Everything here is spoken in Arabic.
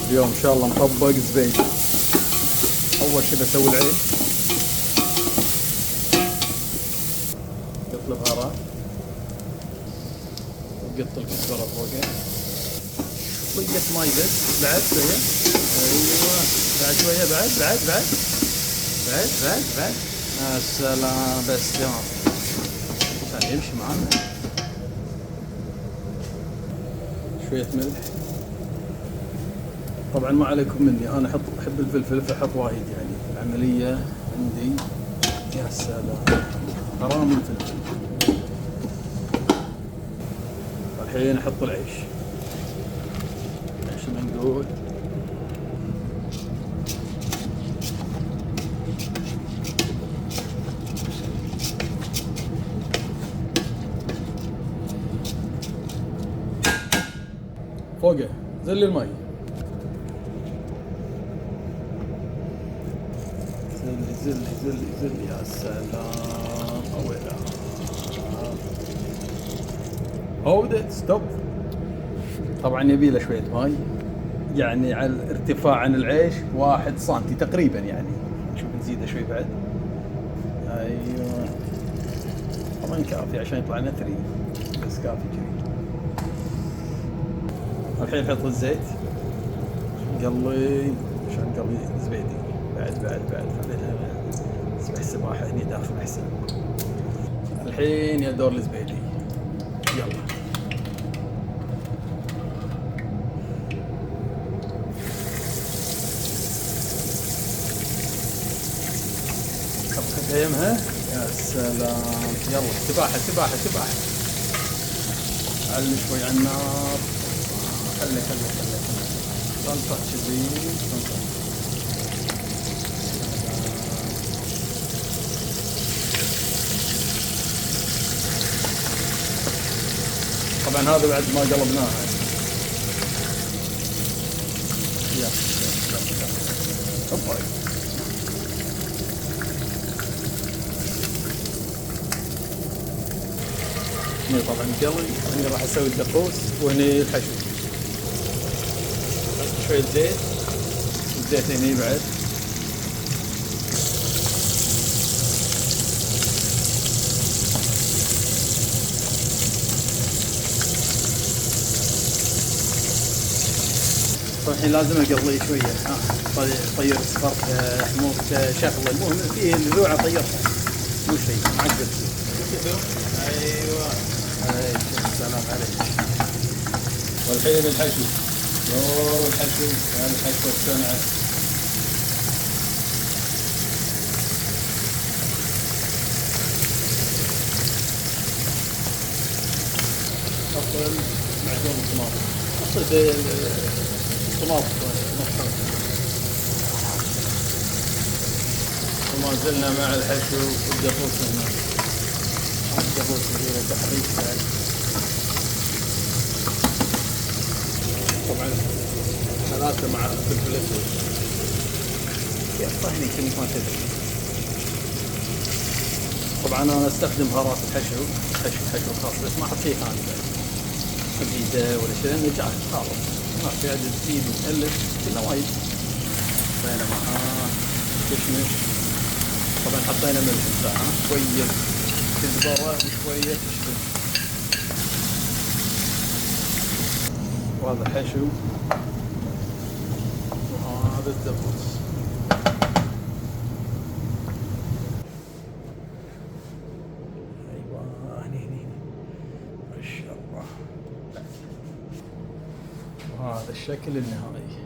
اليوم ان شاء الله مطبق زبيدي. اول شي بسوي العيش، قط البهارات وقط الكزبره فوقه، شويه ماي بس، بعد شويه. ايوه بعد شويه، بعد. يا سلام، بس تمام عشان يمشي معانا. شويه ملح، طبعا ما عليكم مني، انا احب الفلفل فاحط وايد يعني. العمليه عندي يا سلام، حرام الفلفل. الحين احط العيش، عيش منقول. فوقه زل المي، زل يا سلام. اويلا هودت ستوب. طبعا يبي له شويه ماي، يعني على الارتفاع عن العيش 1 سنتي تقريبا يعني. نشوف نزيده شوي بعد. ايوه طبعا كافي عشان يطلع نثري، بس كافي كذي. الحين نحط الزيت، قلي عشان قلي زبيدي. بعد خلينا نسبح سباحة هني داخل احسن. الحين يا دور الزبيدي، يلا. طبقة يمها يا سلام. يلا سباحة. علي شوي على النار، خلي تنطح كذي تنطح. طبعا هذا بعد ما قلبناها. يلا هوبا. هني طبعا قلي، هني راح اسوي الدقوس وهني الحشو. شوية زيت، الزيت هني بعد. الحين لازم اقليه شويه. طير صفر، حموض، شغله، المهم فيه الذوعه طيرها، مو شيء معقد. ايوه عليك السلام عليك. والحين الحشو، دور الحشو. هذا الحشو السنعه. حط معجون الطماطم، حط الطماطم نص. وما زلنا مع الحشو والدقوس هنا. الدقوس هنا تحريك بعد. طبعا ثلاثة مع فلفل اسود. يا طهني كأنك ما تدري. طبعا انا استخدم بهارات الحشو، حشو خاص، بس ما احط شيء ثاني بعد، حديدة ولا شيء، لانه جاهز خالص، ما في عدد تزيد وتقلب كله وايد. حطينا معاه كشمش، طبعا حطينا ملح ساعة، شوية كزبرة وشوية كشمش. وهذا حشو وهذا الدقوس. ايوه هني ما شاء الله. وهذا الشكل النهائي.